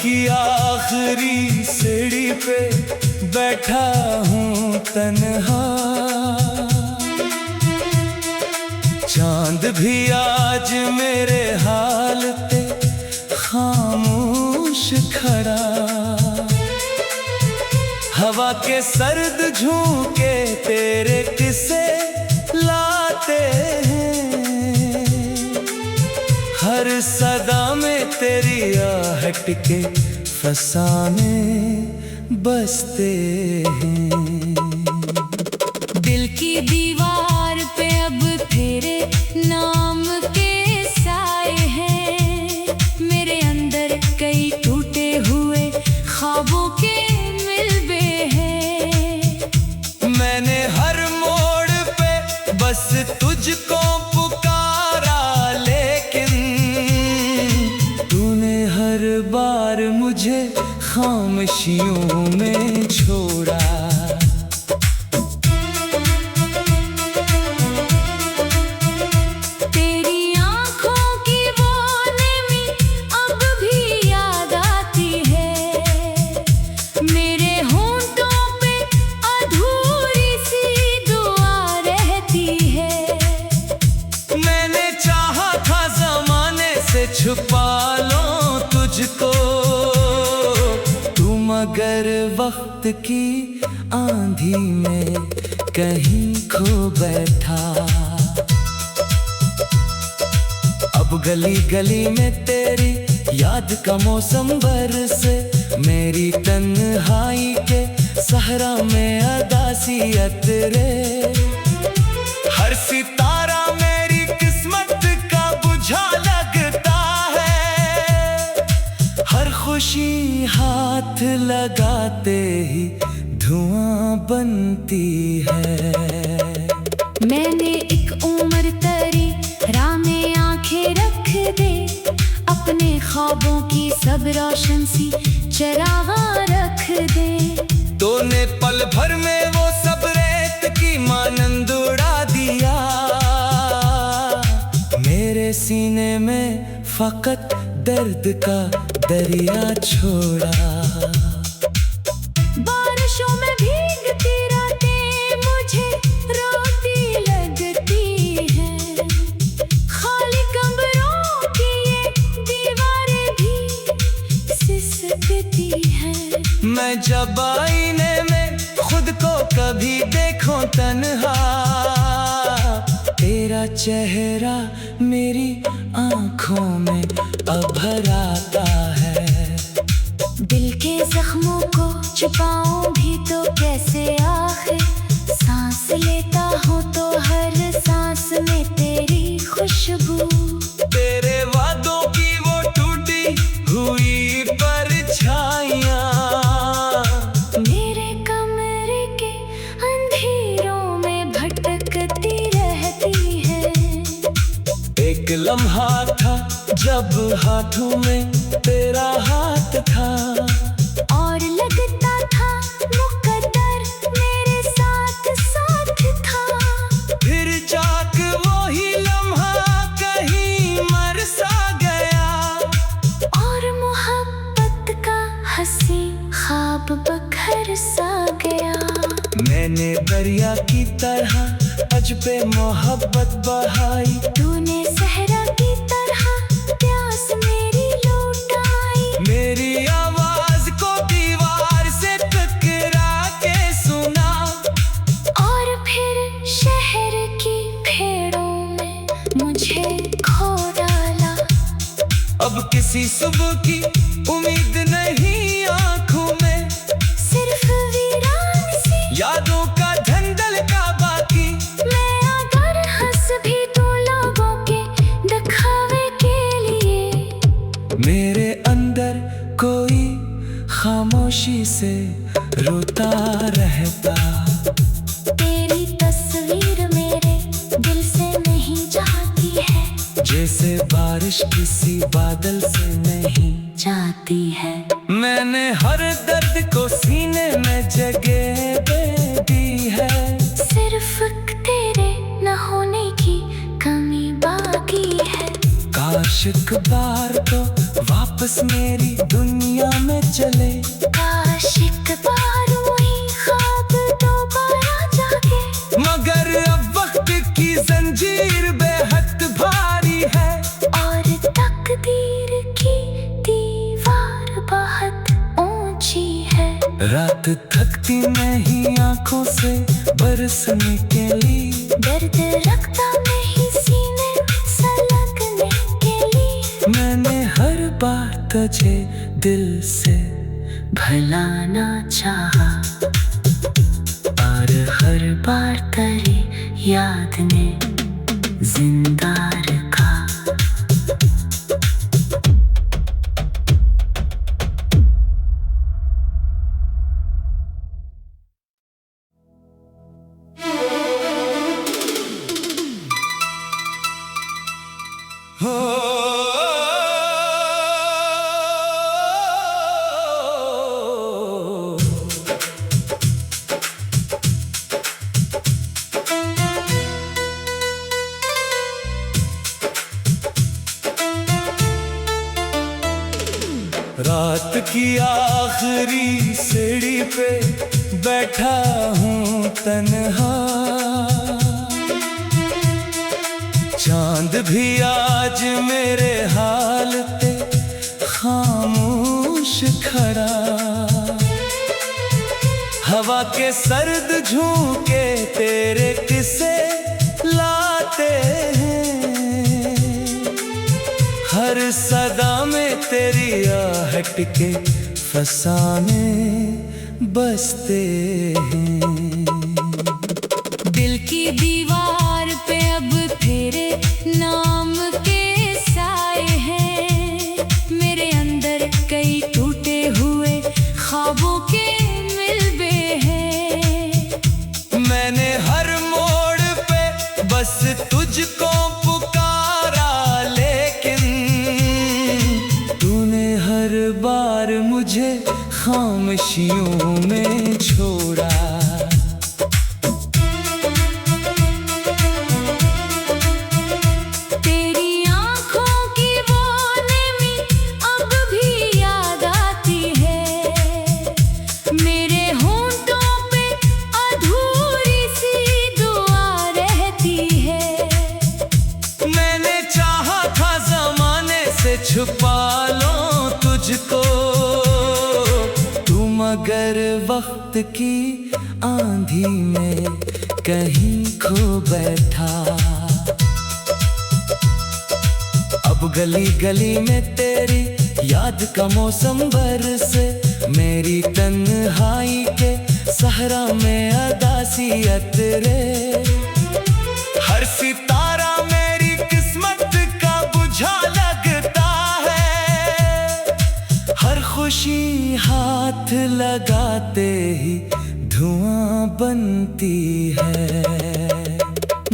की आखिरी सीढ़ी पे बैठा हूँ तन्हा। चांद भी आज मेरे हाल पे खामोश खड़ा। हवा के सर्द झोंके तेरे किस्से लाते हैं। हर सदा में तेरी आहट के फसाने बसते हैं। दिल की दीवार पे अब तेरे नाम के साए हैं। मेरे अंदर कई टूटे हुए ख्वाबों के मिलबे हैं। मैंने हर मोड़ पे बस तुझको पुकारा, लेकिन तूने हर बार मुझे खामोशियों में छोड़ा। तेरी आंखों की वो नमी अब भी याद आती है। मेरे होंठों पे अधूरी सी दुआ रहती है। मैंने चाहा था ज़माने से छुपा लो तुझको, तू मगर वक्त की आंधी में कहीं खो बैठा। अब गली गली में तेरी याद का मौसम बरसे। मेरी तन्हाई के सहरा में अदासियत रे। हर सितारा मेरी किस्मत का बुझा लगता है। हर खुशी हाथ लगाते ही धुआं बनती है। मैंने एक उम्र तरी राह में आंखें रख दे। अपने ख्वाबों की सब रोशन सी चरागा रख दे। तूने पल भर में वो सब रेत की मानंद उड़ा दिया। मेरे सीने में फकत दर्द का दरिया छोड़ा। बारिशों में भीगती रातें मुझे रोती लगती हैं। खाली कमरों की ये दीवारें भी सिसकती हैं। मैं जब आईने में खुद को कभी देखूं तन्हा, तेरा चेहरा मेरी आंखों में अभर आता है। दिल के जख्मों को छुपाऊं भी तो कैसे आखिर। सांस लेता हूँ तो हर सांस में तेरी खुशबू। तेरे वादों की वो टूटी हुई परछाइयाँ मेरे कमरे के अंधेरों में भटकती रहती है। एक लम्हा था जब हाथों में तेरा हाथ था। और लगता था मुकद्दर मेरे साथ साथ था। फिर जाक वही लम्हा कहीं मर सा गया। और मोहब्बत का हंसी ख्वाब बखर सा गया। मैंने दरिया की तरह अज पे मोहब्बत बहाई। तूने सहरा की तरह प्यास मेरी लौटाई। मेरी आवाज को दीवार से टकरा के सुना। और फिर शहर की भेड़ों में मुझे खो डाला। अब किसी सुबह की उम्मीद नहीं आंखों में। सिर्फ वीरान सी यादों का धंधल का बाकी। मैं अगर हंस भी तो लोगों के दिखावे के लिए। मेरे अंदर कोई खामोशी से रोता रहता। तेरी तस्वीर मेरे दिल से नहीं जाती है। जैसे बारिश किसी बादल से नहीं जाती है। मैंने हर दर्द को सीने में जगह दे दी है। सिर्फ तेरे न होने की कमी बाकी है। काश एक बार तो वापस वापस मेरी दुनिया में चले। काश एक बार वही ख्वाब दोबारा जागे, मगर अब वक्त की जंजीर बेहद भारी है और तकदीर की दीवार बहुत ऊंची है। रात थकती नहीं आंखों से बरसने के लिए, दर्द रखता नहीं सीने से लगने के लिए। मैंने हर बार तुझे दिल से भुलाना चाहा, और हर बार तेरी याद में जिंदा रखा। रात की आखिरी सीढ़ी पे बैठा हूँ तन्हा, चांद भी आज मेरे हाल पे खामोश खड़ा। हवा के सर्द झोंके तेरे किस्से लाते हैं, हर सदा में तेरी आहट के फसाने बसते हैं। दिल की दीवार पे अब तेरे नाम के साए हैं, मेरे अंदर कई टूटे हुए ख्वाबों के मिलबे हैं। मैंने हर मोड़ पे बस तुझको पुकारा, लेकिन तूने हर बार मुझे खामोशियों में छोड़ा। तेरी आंखों की वो नमी अब भी याद आती है, मेरे होंठों पे अधूरी सी दुआ रहती है। मैंने चाहा था जमाने से छुपा लो तुझको, तू मगर वक्त की आंधी में कहीं खो बैठा। अब गली गली में तेरी याद का मौसम बरसे, मेरी तन्हाई के सहरा में अदासियत रे। हर सितारा मेरी किस्मत का बुझा लगता है, हर खुशी हाथ लगाते ही धुआं बनती है।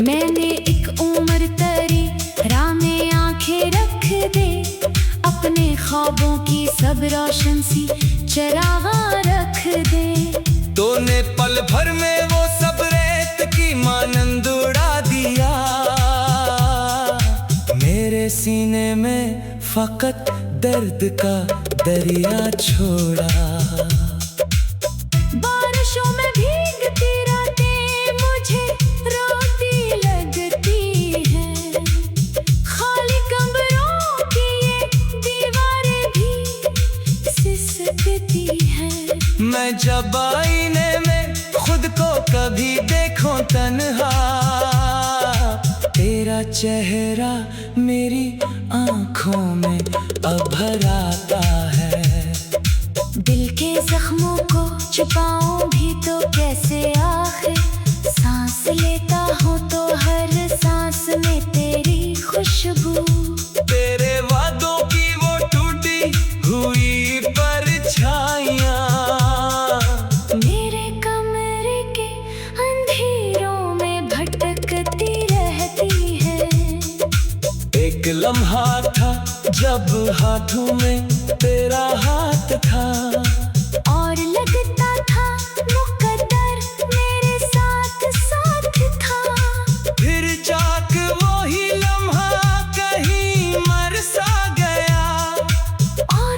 मैंने एक उम्र तेरी राह में आंखें रख दे, अपने ख्वाबों की सब रोशन सी चरागा रख दे। तूने पल भर में वो सब रेत की मानंद उड़ा दिया, मेरे सीने में फकत दर्द का दरिया छोड़ा। बारिशों में भीगती रातें मुझे रोती लगती हैं, खाली कमरों की ये दीवारें भी सिसकती हैं। मैं जब आईने में खुद को कभी देखूं तन्हा, तेरा चेहरा मेरी आंखों में अभर आता है। दिल के जख्मों को छुपाऊं भी तो कैसे, आखिर सांस लेता हूँ तो हर सांस में तेरी खुशबू। तेरे वादों की वो टूटी हुई परछाइयाँ मेरे कमरे के अंधेरों में भटकती रहती है। एक लम्हा था जब हाथों में तेरा हाथ था, और लगता था मुकद्दर मेरे साथ साथ था। फिर जाके वही लम्हा कहीं मर सा गया, और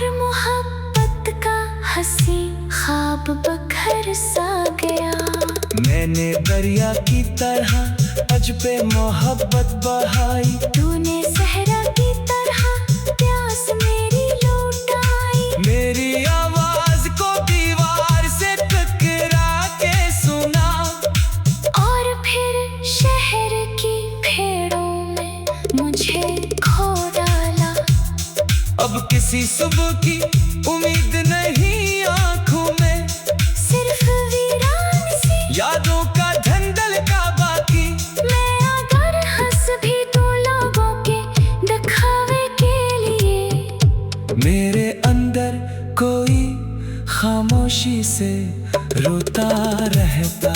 मैंने दरिया की तरह अज पे मोहब्बत बहाई। तूने सहरा की तरह प्यास मेरी लौटाई। मेरी आवाज को दीवार से टकरा के सुना, और फिर शहर की भेड़ों में मुझे खो डाला। अब किसी सुबह की उम्मीद नहीं आंखों में, सिर्फ वीरान सी यादों का धंधल का बाकी। मैं अगर हंस भी तो लोगों के दिखावे के लिए। मेरे अंदर कोई खामोशी से रोता रहता।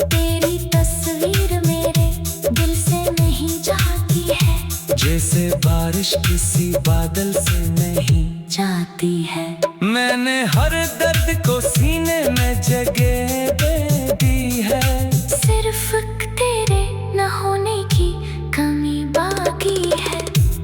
तेरी तस्वीर मेरे दिल से नहीं जाती है, जैसे बारिश किसी बादल से नहीं जाती है। मैंने हर दर्द को सीने में जगह दे दी है। सिर्फ तेरे न होने की कमी बाकी है।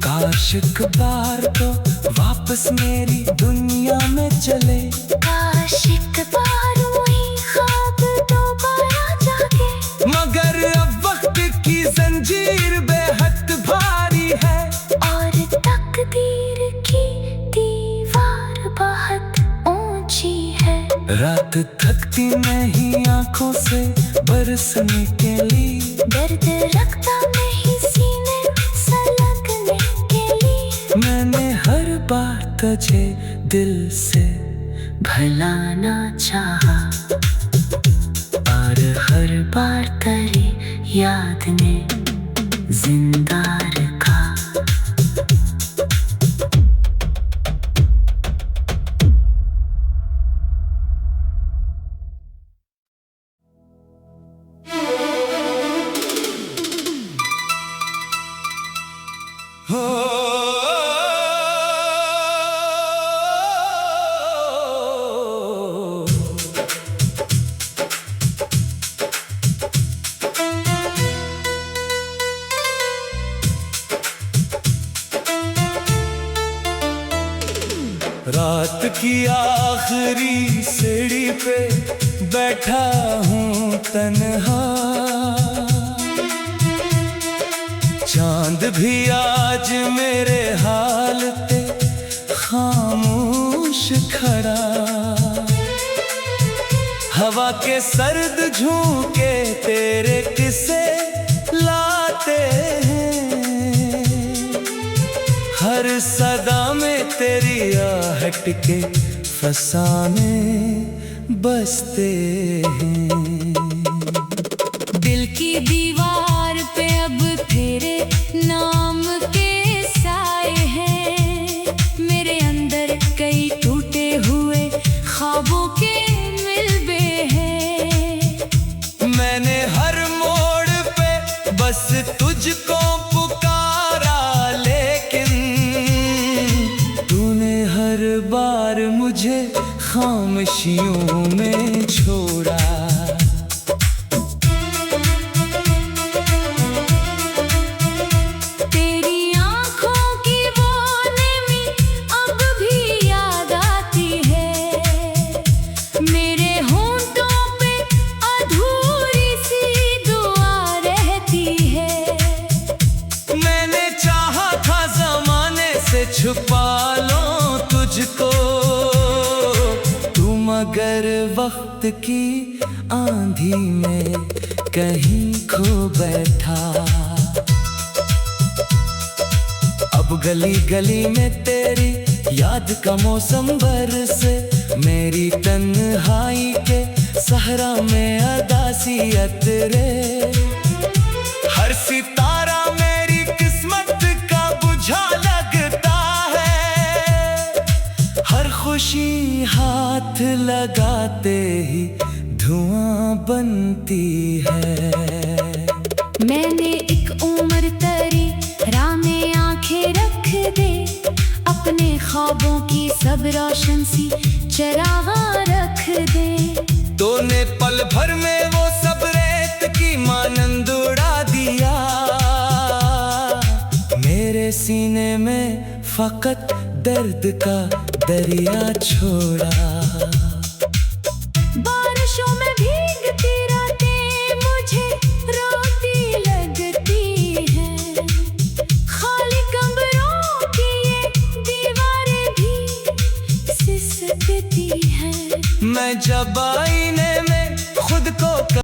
काश एक बार तो वापस मेरी दुनिया में चले। काश एक बार वही ख्वाब दोबारा जागे। मगर अब वक्त की जंजीर बेहद भारी है, और तकदीर की दीवार बहुत ऊंची है। रात थकती नहीं आंखों से बरसने के लिए। दर्द रखता नहीं सीने से लगने के लिए। मैंने हर बार तुझे दिल से भुलाना चाहा, और हर बार तेरी याद ने जिंदा रखा। रात की आखिरी सीढ़ी पे बैठा हूँ तन्हा। चांद भी आज मेरे हाल पे खामोश खड़ा। हवा के सर्द झोंके तेरे किस्से लाते हैं। हर सदा में तेरी आहट के फसाने बसते हैं। दिल की दीवार पे अब तेरे नाम के साए हैं। मेरे अंदर कई टूटे हुए ख्वाबों के मिलबे हैं। मैंने हर मोड़ पे बस तुझको पुकारा, लेकिन तूने हर बार मुझे खामोशियों में छोड़ा। छुपा लो तुझको तू, मगर वक्त की आंधी में कहीं खो बैठा। अब गली गली में तेरी याद का मौसम बरसे। मेरी तन्हाई के सहरा में अदासियत रे। हर सितारा मेरी किस्मत का बुझा लगता है। हर खुशी हाथ लगाते ही धुआं बनती है। मैंने एक उम्र तेरी राह में आंखें रख दे। अपने ख्वाबों की सब रोशन सी चरागा रख दे। तूने पल भर में वो सब रेत की मानंद उड़ा दिया। मेरे सीने में फकत दर्द का दरिया छोड़ा। बारिशों में भीगती रात जब आईने में खुद को